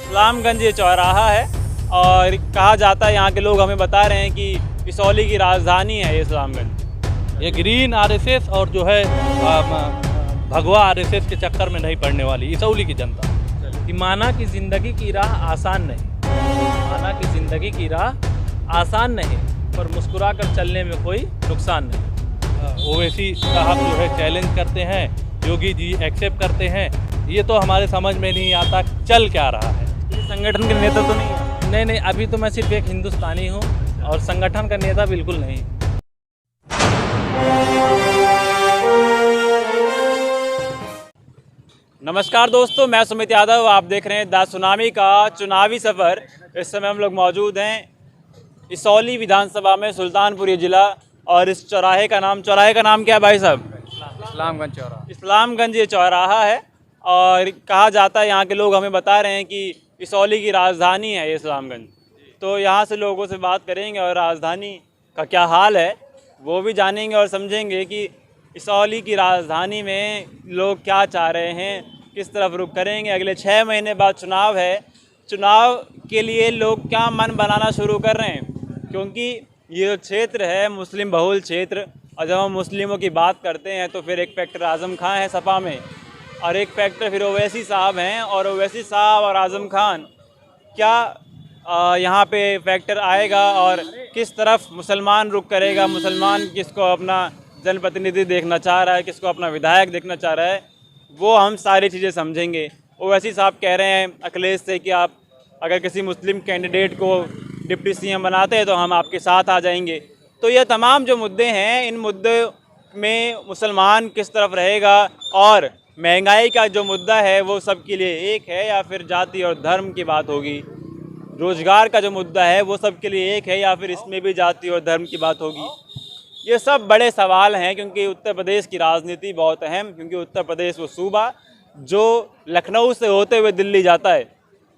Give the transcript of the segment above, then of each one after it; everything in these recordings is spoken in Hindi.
इस्लामगंज ये चौराहा है और कहा जाता है, यहाँ के लोग हमें बता रहे हैं कि इसौली की राजधानी है ये इस्लामगंज। ये ग्रीन आरएसएस और जो है भगवा आरएसएस के चक्कर में नहीं पड़ने वाली इसौली की जनता। माना कि ज़िंदगी की राह आसान नहीं, माना कि ज़िंदगी की राह आसान नहीं, पर मुस्कुरा कर चलने में कोई नुकसान नहीं। ओवैसी साहब जो है चैलेंज करते हैं, योगी जी एक्सेप्ट करते हैं, ये तो हमारे समझ में नहीं आता चल क्या रहा है। ये संगठन के नेता तो नहीं है? नहीं, अभी तो मैं सिर्फ एक हिंदुस्तानी हूँ और संगठन का नेता बिल्कुल नहीं। नमस्कार दोस्तों, मैं सुमित यादव, आप देख रहे हैं द सुनामी का चुनावी सफ़र। इस समय हम लोग मौजूद हैं इसौली विधानसभा में, सुल्तानपुर जिला। और इस चौराहे का नाम क्या है भाई साहब? इस्लामगंज चौराहा। इस्लामगंज ये चौराहा है और कहा जाता है, यहाँ के लोग हमें बता रहे हैं कि इसौली की राजधानी है ये इस्लामगंज। तो यहाँ से लोगों से बात करेंगे और राजधानी का क्या हाल है वो भी जानेंगे और समझेंगे कि इसौली की राजधानी में लोग क्या चाह रहे हैं, किस तरफ रुख करेंगे। अगले 6 महीने बाद चुनाव है, चुनाव के लिए लोग क्या मन बनाना शुरू कर रहे हैं, क्योंकि ये जो क्षेत्र है मुस्लिम बहुल क्षेत्र, और जब हम मुस्लिमों की बात करते हैं तो फिर एक फैक्टर आज़म खान है सपा में और एक फैक्टर फिर ओवैसी साहब हैं। और ओवैसी साहब और आज़म खान क्या यहाँ पे फैक्टर आएगा और किस तरफ मुसलमान रुख करेगा, मुसलमान किसको अपना जनप्रतिनिधि देखना चाह रहा है, किसको अपना विधायक देखना चाह रहा है, वो हम सारी चीज़ें समझेंगे। ओवैसी साहब कह रहे हैं अखिलेश से कि आप अगर किसी मुस्लिम कैंडिडेट को डिप्टी सीएम बनाते हैं तो हम आपके साथ आ जाएंगे। तो ये तमाम जो मुद्दे हैं, इन मुद्दे में मुसलमान किस तरफ रहेगा और महंगाई का जो मुद्दा है वो सबके लिए एक है या फिर जाति और धर्म की बात होगी, रोजगार का जो मुद्दा है वो सबके लिए एक है या फिर इसमें भी जाति और धर्म की बात होगी। ये सब बड़े सवाल हैं, क्योंकि उत्तर प्रदेश की राजनीति बहुत अहम, क्योंकि उत्तर प्रदेश वो सूबा जो लखनऊ से होते हुए दिल्ली जाता है,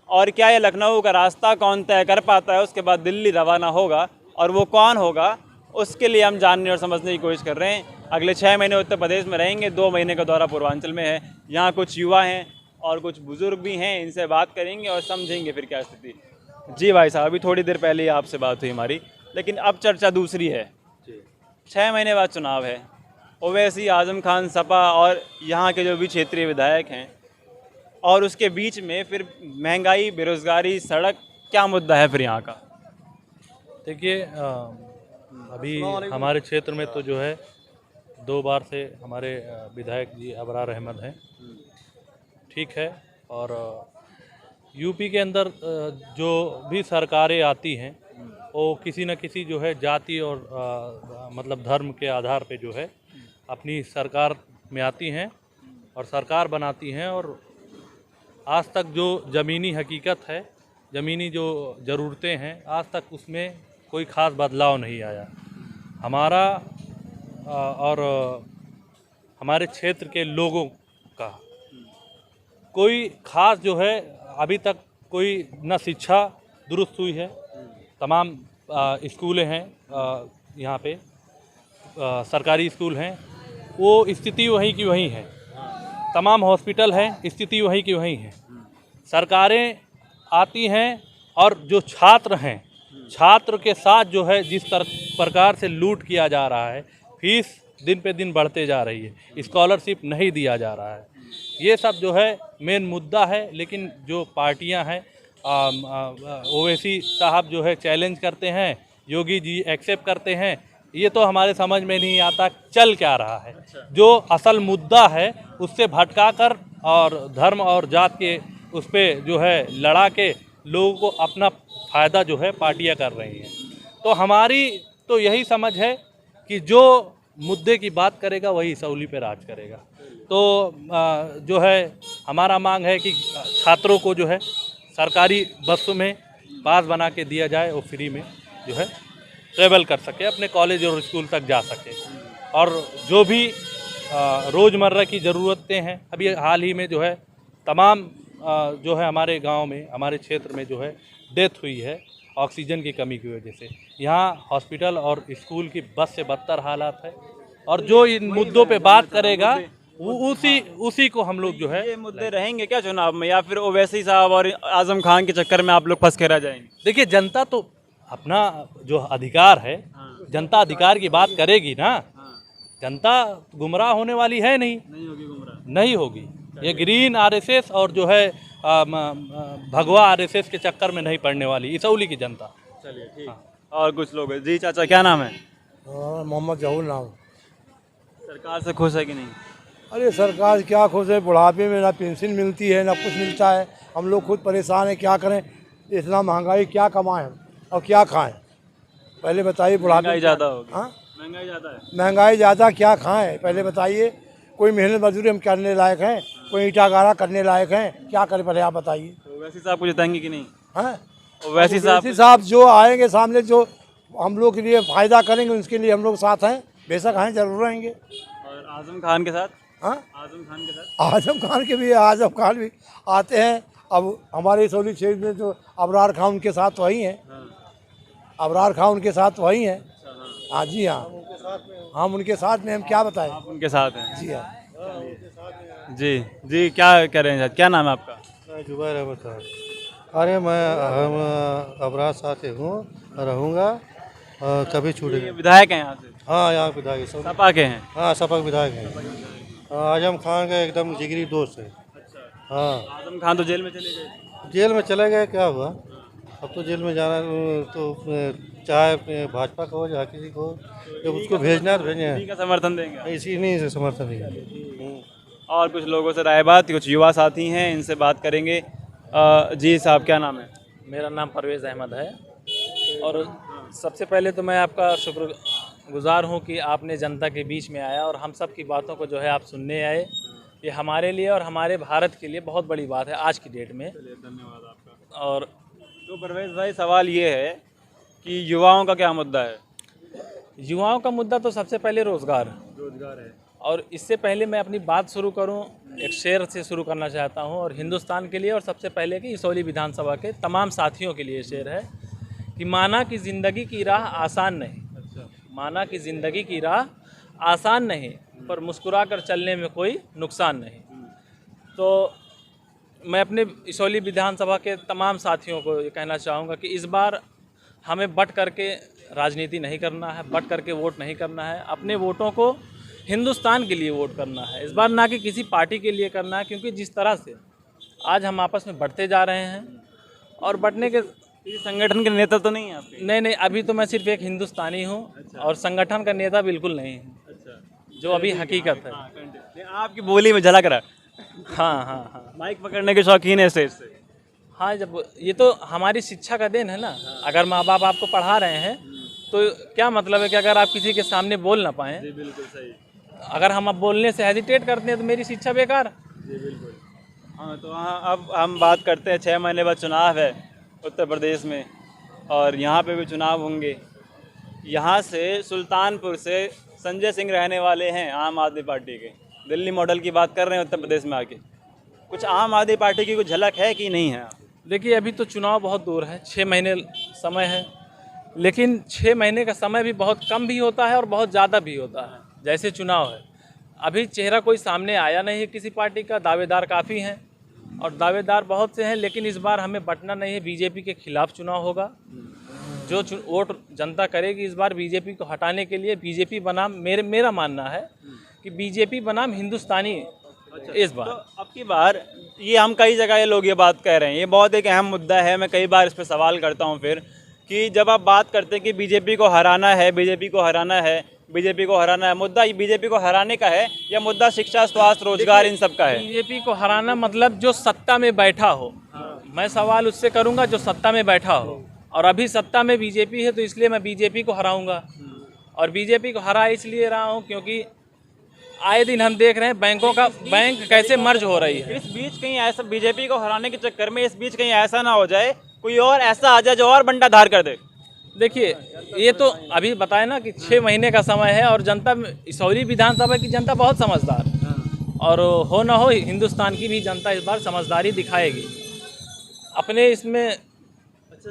और क्या ये लखनऊ का रास्ता कौन तय कर पाता है, उसके बाद दिल्ली रवाना होगा और वो कौन होगा, उसके लिए हम जानने और समझने की कोशिश कर रहे हैं। अगले 6 महीने उत्तर प्रदेश में रहेंगे, 2 महीने का दौरा पूर्वांचल में है। यहाँ कुछ युवा हैं और कुछ बुज़ुर्ग भी हैं, इनसे बात करेंगे और समझेंगे फिर क्या स्थिति। जी भाई साहब, अभी थोड़ी देर पहले ही आपसे बात हुई हमारी, लेकिन अब चर्चा दूसरी है। 6 महीने बाद चुनाव है, ओवैसी, आज़म खान, सपा और यहाँ के जो भी क्षेत्रीय विधायक हैं, और उसके बीच में फिर महंगाई, बेरोज़गारी, सड़क, क्या मुद्दा है फिर यहाँ का? देखिए, अभी हमारे क्षेत्र में तो जो है 2 बार से हमारे विधायक जी अबरार अहमद हैं, ठीक है। और यूपी के अंदर जो भी सरकारें आती हैं वो किसी न किसी जो है जाति और मतलब धर्म के आधार पे जो है अपनी सरकार में आती हैं और सरकार बनाती हैं। और आज तक जो ज़मीनी हकीकत है, ज़मीनी जो ज़रूरतें हैं, आज तक उसमें कोई ख़ास बदलाव नहीं आया। हमारा और हमारे क्षेत्र के लोगों का कोई ख़ास जो है अभी तक कोई न शिक्षा दुरुस्त हुई है, तमाम स्कूलें हैं यहाँ पे, सरकारी स्कूल हैं, वो स्थिति वहीं की वहीं है। तमाम हॉस्पिटल हैं, स्थिति वहीं की वहीं है। सरकारें आती हैं और जो छात्र हैं, छात्र के साथ जो है जिस प्रकार से लूट किया जा रहा है, फीस दिन पे दिन बढ़ते जा रही है, स्कॉलरशिप नहीं दिया जा रहा है, ये सब जो है मेन मुद्दा है। लेकिन जो पार्टियां हैं, ओवैसी साहब जो है चैलेंज करते हैं, योगी जी एक्सेप्ट करते हैं, ये तो हमारे समझ में नहीं आता चल क्या रहा है। जो असल मुद्दा है उससे भटका कर और धर्म और जात के उस पर जो है लड़ा के लोगों को अपना फ़ायदा जो है पार्टियां कर रही हैं। तो हमारी तो यही समझ है कि जो मुद्दे की बात करेगा वही इसौली पे राज करेगा। तो जो है हमारा मांग है कि छात्रों को जो है सरकारी बसों में पास बना के दिया जाए, वो फ्री में जो है ट्रेवल कर सके, अपने कॉलेज और स्कूल तक जा सके। और जो भी रोज़मर्रा की ज़रूरतें हैं, अभी हाल ही में जो है तमाम जो है हमारे गांव में, हमारे क्षेत्र में जो है डेथ हुई है ऑक्सीजन की कमी की वजह से। यहाँ हॉस्पिटल और स्कूल की बस से बदतर हालात है। और जो इन मुद्दों पे बात करेगा उसी को हम लोग जो है, ये मुद्दे रहेंगे क्या चुनाव में, या फिर ओवैसी साहब और आजम खान के चक्कर में आप लोग फंस के रह जाएंगे? देखिए जनता तो अपना जो अधिकार है, जनता अधिकार की बात करेगी ना। जनता गुमराह होने वाली है नहीं, नहीं होगी गुमराह। नहीं होगी। ये ग्रीन आरएसएस और जो है भगवा आरएसएस के चक्कर में नहीं पड़ने वाली इसौली की जनता। चलिए ठीक। और कुछ लोग हैं। जी चाचा, क्या नाम है? मोहम्मद जहूर नाम। सरकार से खुश है कि नहीं? अरे सरकार क्या खुश है, बुढ़ापे में ना पेंशन मिलती है ना कुछ मिलता है। हम लोग खुद परेशान हैं, क्या करें, इतना महंगाई, क्या कमाएं हम और क्या खाएं? पहले बताइए। बुढ़ापे महंगाई ज़्यादा होगी। हाँ, महंगाई ज़्यादा है। महंगाई ज़्यादा, क्या खाएं पहले बताइए। कोई मेहनत मजदूरी हम करने लायक हैं, कोई ईटा गाड़ा करने लायक हैं, क्या करें पहले आप बताइए। तो वैसे साहब को जिताएंगे कि नहीं? हाँ, वैसी वैसे साहब जो आएंगे सामने, जो हम लोग के लिए फ़ायदा करेंगे, उसके लिए हम लोग साथ हैं, बेशक हैं, जरूर रहेंगे। और आजम खान के साथ? हाँ, आजम खान के साथ? आजम खान भी आते हैं। अब हमारे इसौली क्षेत्र में तो अबरार खान उनके साथ वही हैं। अबरार खान उनके साथ वही हैं। हाँ जी, हाँ, हम उनके साथ में, हम क्या बताएं। आप उनके साथ हैं? जी हाँ। जी जी, क्या कर रहे हैं? क्या नाम है आपका? जुबैर अहमद साहब। अरे हम अबरार साथ हूँ, रहूँगा, कभी ये छूटेगा। विधायक हैं यहाँ से? हाँ, यहाँ विधायक सब। सपा के हैं? हाँ, सपक विधायक हैं। आजम खान का एकदम जिगरी दोस्त है। हाँ, आजम खान तो जेल में चले गए। जेल में चले गए, क्या हुआ? अब तो जेल में जाना तो चाहे भाजपा को हो या किसी को, जब उसको भेजना है तो भेजना इसी का समर्थन देंगे आप? है। इसी नहीं से समर्थन नहीं। और कुछ लोगों से राय बात, कुछ युवा साथी हैं, इनसे बात करेंगे। जी साहब, क्या नाम है? मेरा नाम परवेज़ अहमद है। और सबसे पहले तो मैं आपका शुक्रगुजार हूँ कि आपने जनता के बीच में आया और हम सब की बातों को जो है आप सुनने आए। ये हमारे लिए और हमारे भारत के लिए बहुत बड़ी बात है आज की डेट में। धन्यवाद आपका। और तो परवेज भाई, सवाल ये है कि युवाओं का क्या मुद्दा है? युवाओं का मुद्दा तो सबसे पहले रोज़गार है। और इससे पहले मैं अपनी बात शुरू करूं, एक शेर से शुरू करना चाहता हूं, और हिंदुस्तान के लिए और सबसे पहले कि इसौली विधानसभा के तमाम साथियों के लिए शेर है कि माना कि ज़िंदगी की राह आसान नहीं, माना कि ज़िंदगी की राह आसान नहीं, पर मुस्कुरा कर चलने में कोई नुकसान नहीं। तो मैं अपने इसौली विधानसभा के तमाम साथियों को ये कहना चाहूँगा कि इस बार हमें बट करके राजनीति नहीं करना है, बट करके वोट नहीं करना है। अपने वोटों को हिंदुस्तान के लिए वोट करना है इस बार, ना कि किसी पार्टी के लिए करना है। क्योंकि जिस तरह से आज हम आपस में बढ़ते जा रहे हैं और बढ़ने के, किसी संगठन के नेता तो नहीं है आपके? नहीं, अभी तो मैं सिर्फ एक हिंदुस्तानी हूँ। और संगठन का नेता बिल्कुल नहीं है, जो अभी हकीकत है। आपकी बोली में झलक रहा है। हाँ, माइक पकड़ने के शौकीन है स्टेज से। हाँ, जब ये तो हमारी शिक्षा का देन है ना। अगर माँ बाप आपको पढ़ा रहे हैं तो क्या मतलब है कि अगर आप किसी के सामने बोल ना पाएँ। जी बिल्कुल सही। अगर हम अब बोलने से हेजिटेट करते हैं तो मेरी शिक्षा बेकार। जी बिल्कुल। हाँ, तो हाँ, अब हम बात करते हैं। 6 महीने बाद चुनाव है उत्तर प्रदेश में, और यहाँ पे भी चुनाव होंगे। यहाँ से सुल्तानपुर से संजय सिंह रहने वाले हैं आम आदमी पार्टी के। दिल्ली मॉडल की बात कर रहे हैं उत्तर प्रदेश में आके। कुछ आम आदमी पार्टी की कुछ झलक है कि नहीं है? देखिए, अभी तो चुनाव बहुत दूर है, 6 महीने समय है। लेकिन 6 महीने का समय भी बहुत कम भी होता है और बहुत ज़्यादा भी होता है। जैसे चुनाव है, अभी चेहरा कोई सामने आया नहीं है किसी पार्टी का। दावेदार काफ़ी हैं और दावेदार बहुत से हैं, लेकिन इस बार हमें बटना नहीं है। बीजेपी के खिलाफ चुनाव होगा। जो वोट जनता करेगी इस बार बीजेपी को हटाने के लिए। बीजेपी बनाम मेरा मानना है कि बीजेपी बनाम हिंदुस्तानी इस बार। तो अब की बार ये हम कई जगह ये लोग ये बात कह रहे हैं, ये बहुत एक अहम मुद्दा है। मैं कई बार इस पर सवाल करता हूँ फिर कि जब आप बात करते हैं कि बीजेपी को हराना है, बीजेपी को हराना है, बीजेपी को हराना है, मुद्दा बीजेपी को हराने का है या मुद्दा शिक्षा, स्वास्थ्य, रोजगार, इन सब का है? बीजेपी को हराना मतलब जो सत्ता में बैठा हो। मैं सवाल उससे करूंगा जो सत्ता में बैठा हो, और अभी सत्ता में बीजेपी है तो इसलिए मैं बीजेपी को हराऊंगा। और बीजेपी को हरा इसलिए रहा हूं क्योंकि आए दिन हम देख रहे हैं बैंक कैसे मर्ज हो रही है। इस बीच कहीं ऐसा बीजेपी को हराने के चक्कर में इस बीच कहीं ऐसा ना हो जाए कोई और ऐसा आ जाए जो और बंटा धार कर दे? देखिए, ये तो अभी बताया ना कि 6 महीने का समय है और जनता, इसौली विधानसभा की जनता बहुत समझदार है। और हो ना हो हिंदुस्तान की भी जनता इस बार समझदारी दिखाएगी। अपने इसमें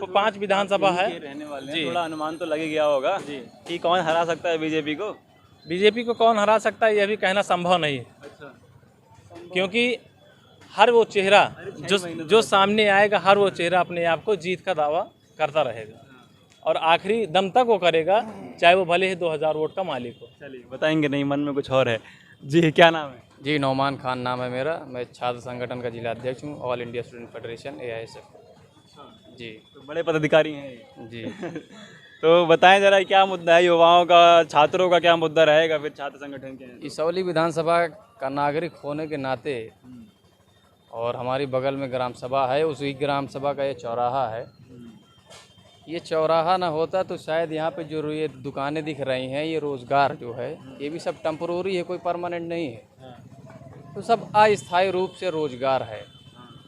5 विधानसभा है। रहने वाले जी। हैं, थोड़ा अनुमान तो लग ही गया होगा जी कि कौन हरा सकता है बीजेपी को। बीजेपी को कौन हरा सकता है ये भी कहना संभव नहीं है। अच्छा। क्योंकि हर वो चेहरा जो सामने आएगा, हर वो चेहरा अपने आप को जीत का दावा करता रहेगा और आखिरी दम तक वो करेगा, चाहे वो भले ही 2000 वोट का मालिक हो। चलिए बताएंगे नहीं, मन में कुछ और है। जी क्या नाम है? जी नौमान खान नाम है मेरा। मैं छात्र संगठन का जिला अध्यक्ष हूँ, all India student federation AISF। जी तो बड़े पदाधिकारी हैं ये। जी तो बताएं जरा क्या मुद्दा है युवाओं का, छात्रों का क्या मुद्दा रहेगा फिर छात्र संगठन के हैं? इसौली विधानसभा का नागरिक होने के नाते और हमारी बगल में ग्राम सभा है, उसी ग्राम सभा का ये चौराहा है। ये चौराहा ना होता तो शायद यहाँ पे जो ये दुकानें दिख रही हैं, ये रोज़गार जो है ये भी सब टेम्पोररी है, कोई परमानेंट नहीं है। तो सब अस्थायी रूप से रोज़गार है।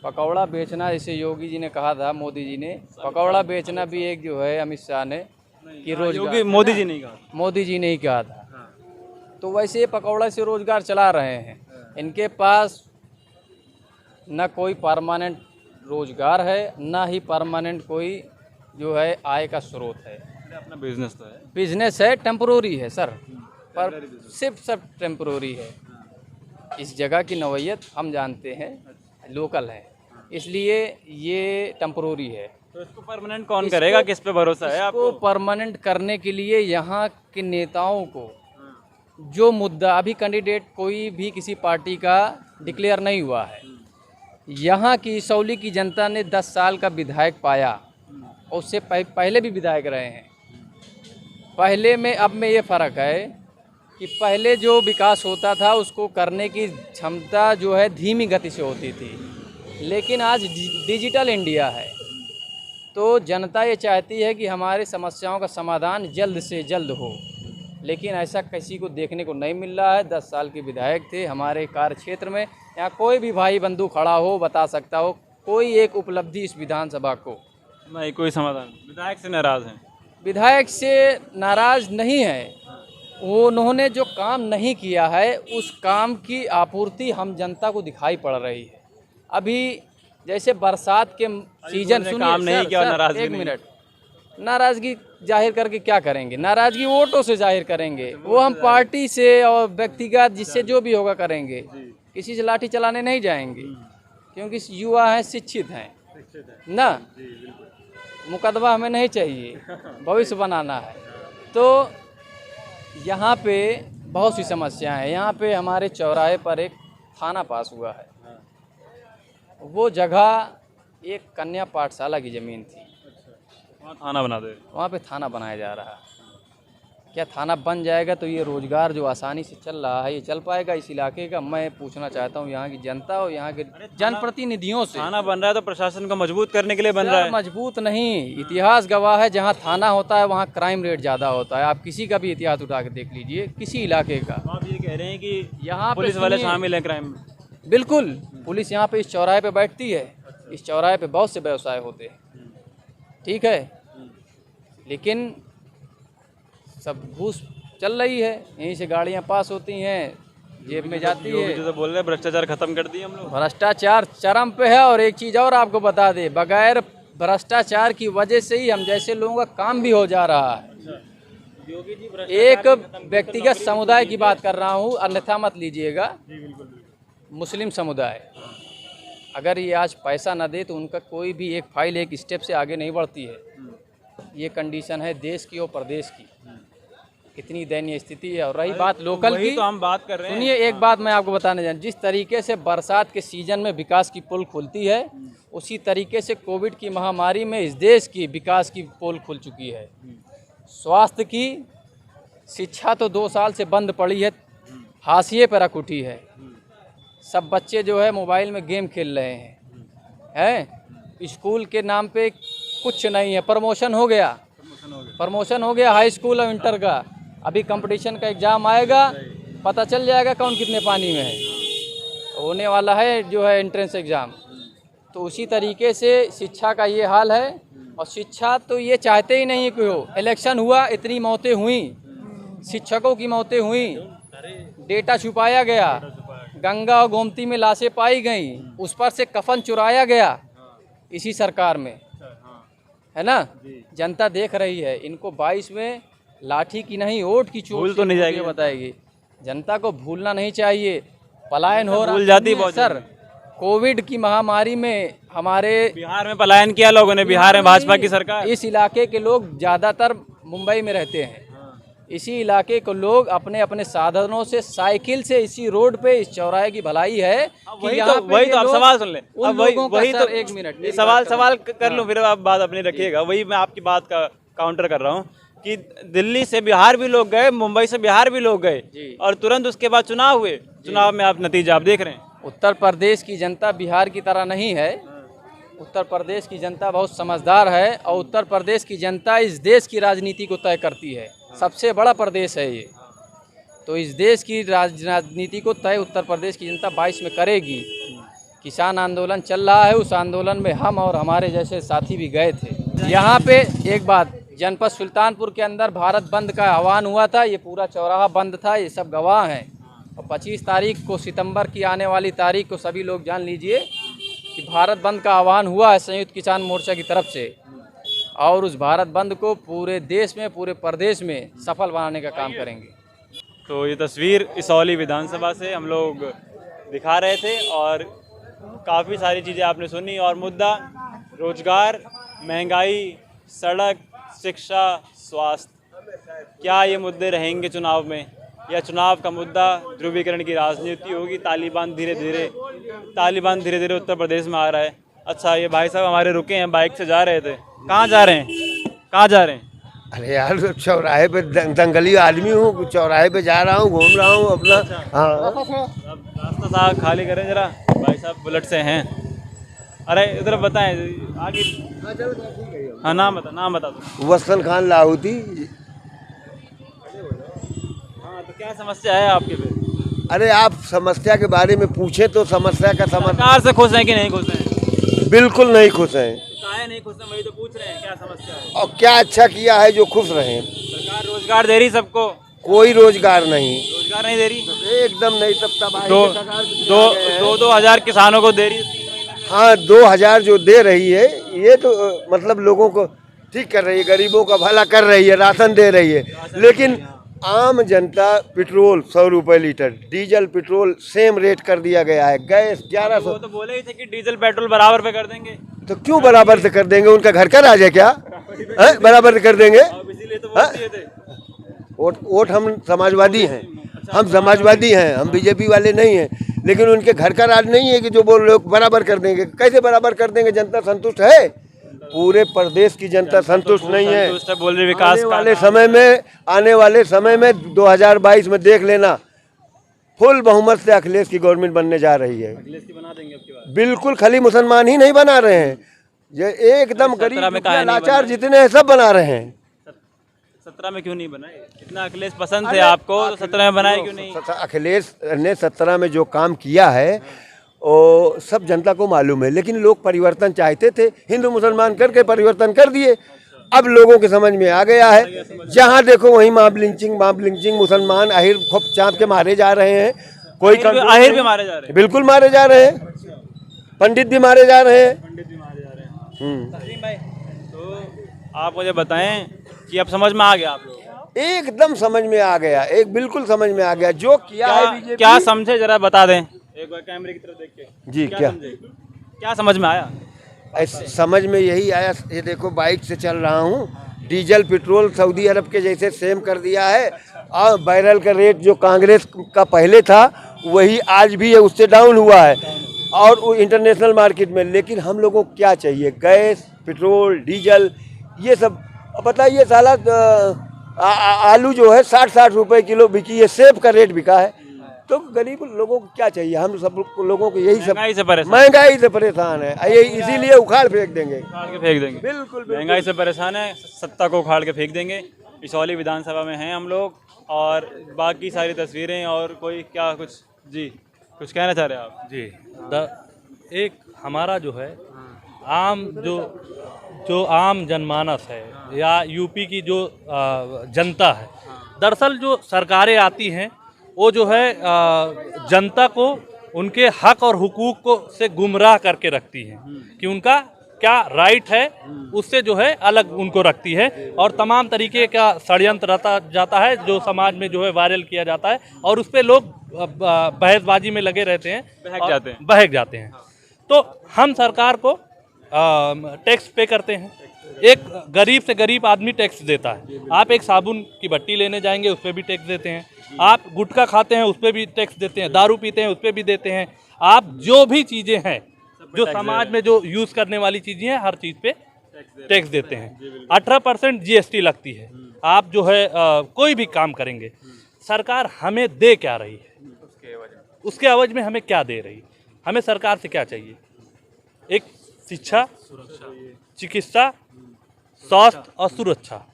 पकौड़ा बेचना, जैसे योगी जी ने कहा था, मोदी जी ने पकौड़ा बेचना भी एक जो है अमित शाह ने कि रोज़गार, मोदी जी नहीं कहा। मोदी जी ने ही कहा था। तो वैसे ये पकौड़ा से रोज़गार चला रहे हैं। इनके पास न कोई परमानेंट रोज़गार है, ना ही परमानेंट कोई जो है आय का स्रोत है। अपना बिजनेस तो है, बिजनेस है, टेम्पोररी है सर, पर सिर्फ सब टेम्पोररी है। इस जगह की नौयत हम जानते हैं, लोकल है, इसलिए ये टेम्पोररी है। तो इसको परमानेंट कौन करेगा, किस पे भरोसा है आपको? को परमानेंट करने के लिए यहाँ के नेताओं को जो मुद्दा, अभी कैंडिडेट कोई भी किसी पार्टी का डिक्लेयर नहीं हुआ है। यहाँ की इसौली की जनता ने 10 साल का विधायक पाया और उससे पहले भी विधायक रहे हैं। पहले में अब में ये फ़र्क है कि पहले जो विकास होता था उसको करने की क्षमता जो है धीमी गति से होती थी, लेकिन आज डिजिटल इंडिया है तो जनता ये चाहती है कि हमारी समस्याओं का समाधान जल्द से जल्द हो, लेकिन ऐसा किसी को देखने को नहीं मिल रहा है। 10 साल के विधायक थे हमारे कार्य क्षेत्र में। यहाँ कोई भी भाई बंधु खड़ा हो, बता सकता हो कोई एक उपलब्धि इस विधानसभा को नहीं, कोई समाधान। विधायक से नाराज हैं? विधायक से नाराज नहीं है, उन्होंने जो काम नहीं किया है उस काम की आपूर्ति हम जनता को दिखाई पड़ रही है। अभी जैसे बरसात के सीजन, सुनिए काम नहीं किया, नाराजगी एक नहीं। मिनट, नाराजगी जाहिर करके क्या करेंगे? नाराजगी वोटों से जाहिर करेंगे, वो हम पार्टी से और व्यक्तिगत जिससे जो भी होगा करेंगे, किसी से लाठी चलाने नहीं जाएंगे, क्योंकि युवा हैं, शिक्षित हैं ना, मुकदमा हमें नहीं चाहिए, भविष्य बनाना है। तो यहाँ पे बहुत सी समस्याएं हैं। यहाँ पे हमारे चौराहे पर एक थाना पास हुआ है, वो जगह एक कन्या पाठशाला की ज़मीन थी, वहाँ थाना बना दे। वहाँ पे थाना बनाया जा रहा है। क्या थाना बन जाएगा तो ये रोज़गार जो आसानी से चल रहा है ये चल पाएगा इस इलाके का? मैं पूछना चाहता हूँ यहाँ की जनता और यहाँ के जनप्रतिनिधियों से। थाना बन रहा है तो प्रशासन को मजबूत करने के लिए बन रहा है। मजबूत नहीं, इतिहास गवाह है, जहाँ थाना होता है वहाँ क्राइम रेट ज़्यादा होता है। आप किसी का भी इतिहास उठा के देख लीजिए, किसी इलाके का। आप ये कह रहे हैं कि यहाँ पुलिस वाले शामिल हैं क्राइम में? बिल्कुल, पुलिस यहाँ पे इस चौराहे पे बैठती है। इस चौराहे पे बहुत से व्यवसाय होते हैं, ठीक है, लेकिन सब घूस चल रही है, यहीं से गाड़ियाँ पास होती हैं, जेब में जाती है। जो तो बोल रहे हैं भ्रष्टाचार खत्म कर दिए हम लोग। भ्रष्टाचार चरम पे है। और एक चीज़ और आपको बता दे, बगैर भ्रष्टाचार की वजह से ही हम जैसे लोगों का काम भी हो जा रहा है। एक व्यक्तिगत समुदाय की बात कर रहा हूँ, अन्यथा मत लीजिएगा। मुस्लिम समुदाय अगर ये आज पैसा न दे तो उनका कोई भी एक फाइल एक स्टेप से आगे नहीं बढ़ती है। ये कंडीशन है देश की और प्रदेश की, कितनी दयनीय स्थिति है। और रही बात लोकल की, तो हम बात कर रहे हैं। सुनिए एक बात मैं आपको बताने जा, जिस तरीके से बरसात के सीजन में विकास की पुल खुलती है, उसी तरीके से कोविड की महामारी में इस देश की विकास की पुल खुल चुकी है। स्वास्थ्य की, शिक्षा तो 2 साल से बंद पड़ी है, हाशिए पर रख उठी है। सब बच्चे जो है मोबाइल में गेम खेल रहे हैं। स्कूल के नाम पे कुछ नहीं है। प्रमोशन हो गया, हाई स्कूल और इंटर का। अभी कंपटीशन का एग्ज़ाम आएगा, पता चल जाएगा कौन कितने पानी में है। होने वाला है जो है एंट्रेंस एग्ज़ाम। तो उसी तरीके से शिक्षा का ये हाल है। और शिक्षा तो ये चाहते ही नहीं कि हो। इलेक्शन हुआ, इतनी मौतें हुई, शिक्षकों की मौतें हुई, डेटा छुपाया गया, गंगा और गोमती में लाशें पाई गई, उस पर से कफन चुराया गया इसी सरकार में, है ना। जनता देख रही है। इनको 22 में लाठी की नहीं, वोट की चोट भूल तो नहीं जाएगी। बताएगी। जनता को भूलना नहीं चाहिए। पलायन हो रहा भूल जाती है बहुत सर। कोविड की महामारी में हमारे बिहार में पलायन किया लोगों ने, बिहार में भाजपा की सरकार। इस इलाके के लोग ज़्यादातर मुंबई में रहते हैं। इसी इलाके को लोग अपने अपने साधनों से, साइकिल से, इसी रोड पे, इस चौराहे की भलाई है कि वही यहाँ तो पे वही ये तो आप लोग- सवाल सुन ले। उन अब वही लोगों का वही सर, तो एक मिनट, मेरी सवाल बात सवाल कर लूँ, फिर आप बात अपनी रखिएगा। वही मैं आपकी बात का काउंटर कर रहा हूँ कि दिल्ली से बिहार भी लोग गए, मुंबई से बिहार भी लोग गए, और तुरंत उसके बाद चुनाव हुए। चुनाव में आप नतीजा आप देख रहे हैं। उत्तर प्रदेश की जनता बिहार की तरह नहीं है। उत्तर प्रदेश की जनता बहुत समझदार है और उत्तर प्रदेश की जनता इस देश की राजनीति को तय करती है। सबसे बड़ा प्रदेश है ये, तो इस देश की राजनीति को तय उत्तर प्रदेश की जनता 22 में करेगी। किसान आंदोलन चल रहा है, उस आंदोलन में हम और हमारे जैसे साथी भी गए थे। यहाँ पे एक बात, जनपद सुल्तानपुर के अंदर भारत बंद का आह्वान हुआ था, ये पूरा चौराहा बंद था, ये सब गवाह हैं। और 25 तारीख को, सितंबर की आने वाली तारीख को सभी लोग जान लीजिए कि भारत बंद का आह्वान हुआ है संयुक्त किसान मोर्चा की तरफ से, और उस भारत बंद को पूरे देश में, पूरे प्रदेश में सफल बनाने का काम करेंगे। तो ये तस्वीर इसौली विधानसभा से हम लोग दिखा रहे थे, और काफ़ी सारी चीज़ें आपने सुनी। और मुद्दा रोजगार, महंगाई, सड़क, शिक्षा, स्वास्थ्य, क्या ये मुद्दे रहेंगे चुनाव में, या चुनाव का मुद्दा ध्रुवीकरण की राजनीति होगी? तालिबान धीरे धीरे उत्तर प्रदेश में आ रहा है। अच्छा, ये भाई साहब हमारे रुके हैं, बाइक से जा रहे थे। कहाँ जा रहे हैं, कहाँ जा रहे हैं? अरे यार, चौराहे पे दंगली आदमी हूँ, चौराहे पे जा रहा हूँ, घूम रहा हूँ अपना। हाँ, रास्ता साहब खाली करें जरा, भाई साहब बुलेट से हैं। अरे इधर बताएं आगे। हाँ, नाम बता दो। वसन खान लाहौती। हाँ, तो क्या समस्या है आपके पे? अरे आप समस्या के बारे में पूछे तो समस्या का समाधान। सरकार से खुश हैं कि नहीं खुश हैं? बिल्कुल नहीं खुश हैं। काहे नहीं खुश हैं, वही तो पूछ रहे हैं, क्या समस्या है? और क्या अच्छा किया है जो खुश रहे? सरकार रोजगार दे रही सबको? कोई रोजगार नहीं, रोजगार नहीं दे रही। एकदम नहीं। तब तबाही दो के कगार पे चले गए हैं। 2,000 किसानों को दे रही है। हाँ, 2000 जो दे रही है, ये तो मतलब लोगों को ठीक कर रही है, गरीबों का भला कर रही है, राशन दे रही है। लेकिन आम जनता, पेट्रोल 100 रुपये litre, diesel petrol same rate कर दिया गया है, गैस 1100। वो तो बोले ही थे कि डीजल पेट्रोल बराबर पे कर देंगे। तो क्यों बराबर से कर देंगे? उनका घर का राज है क्या? बराबर से कर देंगे? अब इसीलिए तो वोट दिए थे। वोट हम समाजवादी हैं, हम समाजवादी हैं, हम बीजेपी वाले नहीं हैं। लेकिन उनके घर का राज नहीं है कि जो बोल लोग बराबर कर देंगे। कैसे बराबर कर देंगे? जनता संतुष्ट है? पूरे प्रदेश की जनता संतुष्ट नहीं है। संतुष्ट है, बोल रही विकास आने वाले समय में 2022 में देख लेना, फुल बहुमत से अखिलेश की गवर्नमेंट बनने जा रही है। अखिलेश की बना देंगे अब की बार। बिल्कुल, खाली मुसलमान ही नहीं बना रहे हैं, ये एकदम 17 गरीब में काहे नहीं लाचार बना? जितने हैं सब बना रहे हैं। 17 में क्यों नहीं बनाए? इतना अखिलेश पसंद थे आपको, तो 17 में बनाए क्यों नहीं? अखिलेश ने 17 में जो काम किया है वो सब जनता को मालूम है। लेकिन लोग परिवर्तन चाहते थे, हिंदू मुसलमान करके परिवर्तन कर दिए। अब लोगों के समझ में आ गया है, जहाँ देखो वहीं मॉब लिंचिंग, मुसलमान अहिर खोप चाँप के मारे जा रहे हैं। कोई आहिर भी मारे जा रहे हैं। बिल्कुल मारे जा रहे हैं, पंडित भी मारे जा रहे हैं। पंडित भी मारे जा रहे हैं। तस्लीम भाई, तो आप मुझे बताएं कि अब समझ में आ गया आप लोग? एकदम समझ में आ गया, एक बिल्कुल समझ में आ गया जो किया है बीजेपी। क्या समझे, जरा बता दें एक बार कैमरे की तरफ देख के। जी, क्या समझ में आया? समझ में यही आया, ये देखो बाइक से चल रहा हूँ, डीजल पेट्रोल सऊदी अरब के जैसे सेम कर दिया है, और बैरल का रेट जो कांग्रेस का पहले था वही आज भी है, उससे डाउन हुआ है, और वो इंटरनेशनल मार्केट में। लेकिन हम लोगों को क्या चाहिए? गैस, पेट्रोल, डीजल, ये सब। बताइए, साला आलू जो है 60 रुपए किलो बिकी है, सेब का रेट बिका है। तो गरीब लोगों को क्या चाहिए? हम सब लोगों को यही सब, महंगाई से परेशान है, ये इसीलिए उखाड़ फेंक देंगे, उखाड़ के फेंक देंगे। बिल्कुल महंगाई से परेशान है, सत्ता को उखाड़ के फेंक देंगे। इसौली विधानसभा में हैं हम लोग, और बाकी सारी तस्वीरें। और कोई क्या कुछ जी कुछ कहना चाह रहे हैं आप? जी, एक हमारा जो है आम जो आम जनमानस है, या यूपी की जो जनता है, दरअसल जो सरकारें आती हैं वो जो है जनता को उनके हक और हुकूक को से गुमराह करके रखती हैं कि उनका क्या राइट है, उससे जो है अलग उनको रखती है, और तमाम तरीके का षड्यंत्र रहता जाता है जो समाज में जो है वायरल किया जाता है, और उस पर लोग बहसबाजी में लगे रहते हैं, बहक जाते हैं। तो हम सरकार को टैक्स पे करते हैं। एक गरीब से गरीब आदमी टैक्स देता है। आप एक साबुन की भट्टी लेने जाएंगे, उस पर भी टैक्स देते हैं। आप गुटखा खाते हैं, उस पर भी टैक्स देते हैं। दारू पीते हैं, उस पर भी देते हैं। आप जो भी चीज़ें हैं, जो समाज में जो यूज़ करने वाली चीज़ें हैं, हर चीज़ पे टैक्स देते हैं। 18% GST लगती है। आप जो है कोई भी काम करेंगे, सरकार हमें दे क्या रही है, उसके एवज में हमें क्या दे रही है? हमें सरकार से क्या चाहिए? एक शिक्षा, चिकित्सा, स्वास्थ्य और सुरक्षा,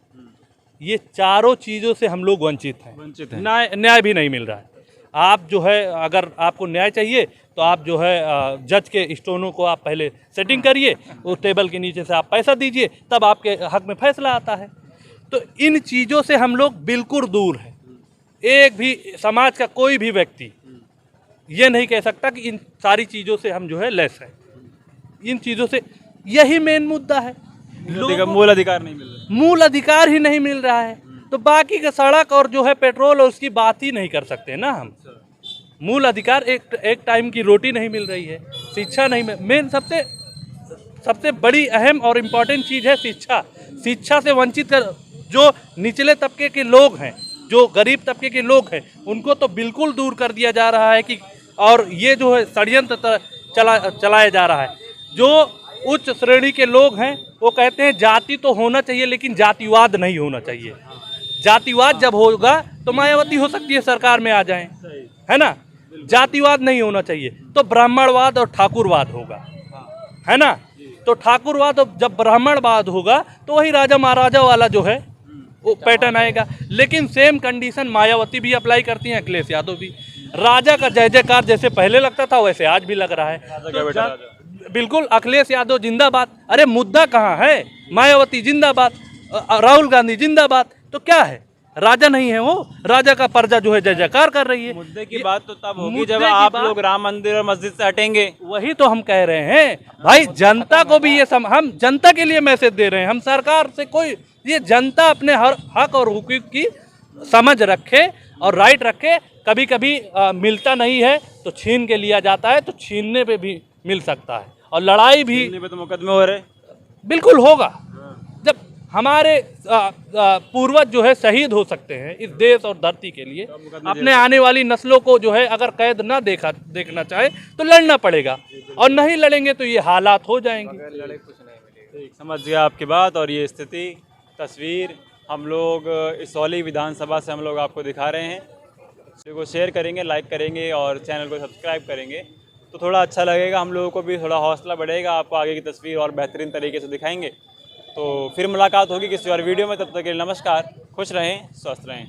ये चारों चीज़ों से हम लोग वंचित हैं। न्याय भी नहीं मिल रहा है। आप जो है, अगर आपको न्याय चाहिए तो आप जो है जज के स्टोनों को आप पहले सेटिंग करिए, उस टेबल के नीचे से आप पैसा दीजिए, तब आपके हक में फैसला आता है। तो इन चीज़ों से हम लोग बिल्कुल दूर हैं। एक भी समाज का कोई भी व्यक्ति ये नहीं कह सकता कि इन सारी चीज़ों से हम जो है लेस हैं। इन चीज़ों से, यही मेन मुद्दा है। मूल अधिकार नहीं मिल रहा, मूल अधिकार ही नहीं मिल रहा है, तो बाकी का सड़क और जो है पेट्रोल और उसकी बात ही नहीं कर सकते ना हम। मूल अधिकार, एक टाइम की रोटी नहीं मिल रही है, शिक्षा नहीं मिल, मेन सबसे बड़ी अहम और इम्पॉर्टेंट चीज़ है शिक्षा। शिक्षा से वंचित कर जो निचले तबके के लोग हैं, जो गरीब तबके के लोग हैं, उनको तो बिल्कुल दूर कर दिया जा रहा है कि, और ये जो है षड्यंत्र चलाया जा रहा है। जो उच्च श्रेणी के लोग हैं वो कहते हैं जाति तो होना चाहिए, लेकिन जातिवाद नहीं होना चाहिए। जातिवाद जब होगा तो मायावती हो सकती है सरकार में आ जाएं, है ना। जातिवाद नहीं होना चाहिए तो ब्राह्मणवाद और ठाकुरवाद होगा, है ना। तो ठाकुरवाद और जब ब्राह्मणवाद होगा तो वही राजा महाराजा वाला जो है वो पैटर्न आएगा। लेकिन सेम कंडीशन मायावती भी अप्लाई करती हैं, अखिलेश यादव भी। राजा का जय जयकार जैसे पहले लगता था वैसे आज भी लग रहा है। बिल्कुल, अखिलेश यादव जिंदाबाद। अरे मुद्दा कहाँ है? मायावती जिंदाबाद, राहुल गांधी जिंदाबाद। तो क्या है? राजा नहीं है वो, राजा का प्रजा जो है जय जयकार कर रही है। मुद्दे की बात तो तब होगी जब आप लोग राम मंदिर और मस्जिद से हटेंगे। वही तो हम कह रहे हैं भाई, जनता को भी ये हम जनता के लिए मैसेज दे रहे हैं। हम सरकार से कोई, ये जनता अपने हर हक और हुकूक की समझ रखे और राइट रखे। कभी कभी मिलता नहीं है तो छीन के लिया जाता है, तो छीनने पे भी मिल सकता है। और लड़ाई भी तो मुकदमे हो रहे, बिल्कुल होगा। जब हमारे पूर्वज जो है शहीद हो सकते हैं इस देश और धरती के लिए, अपने आने वाली नस्लों को जो है अगर कैद ना देखना चाहे तो लड़ना पड़ेगा, और नहीं लड़ेंगे तो ये हालात हो जाएंगे। समझ गया आपकी बात। और ये स्थिति, तस्वीर हम लोग इसौली विधानसभा से हम लोग आपको दिखा रहे हैं। इसको शेयर करेंगे, लाइक करेंगे और चैनल को सब्सक्राइब करेंगे तो थोड़ा अच्छा लगेगा, हम लोगों को भी थोड़ा हौसला बढ़ेगा। आपको आगे की तस्वीर और बेहतरीन तरीके से दिखाएंगे। तो फिर मुलाकात होगी किसी और वीडियो में। तब तक के लिए नमस्कार, खुश रहें, स्वस्थ रहें।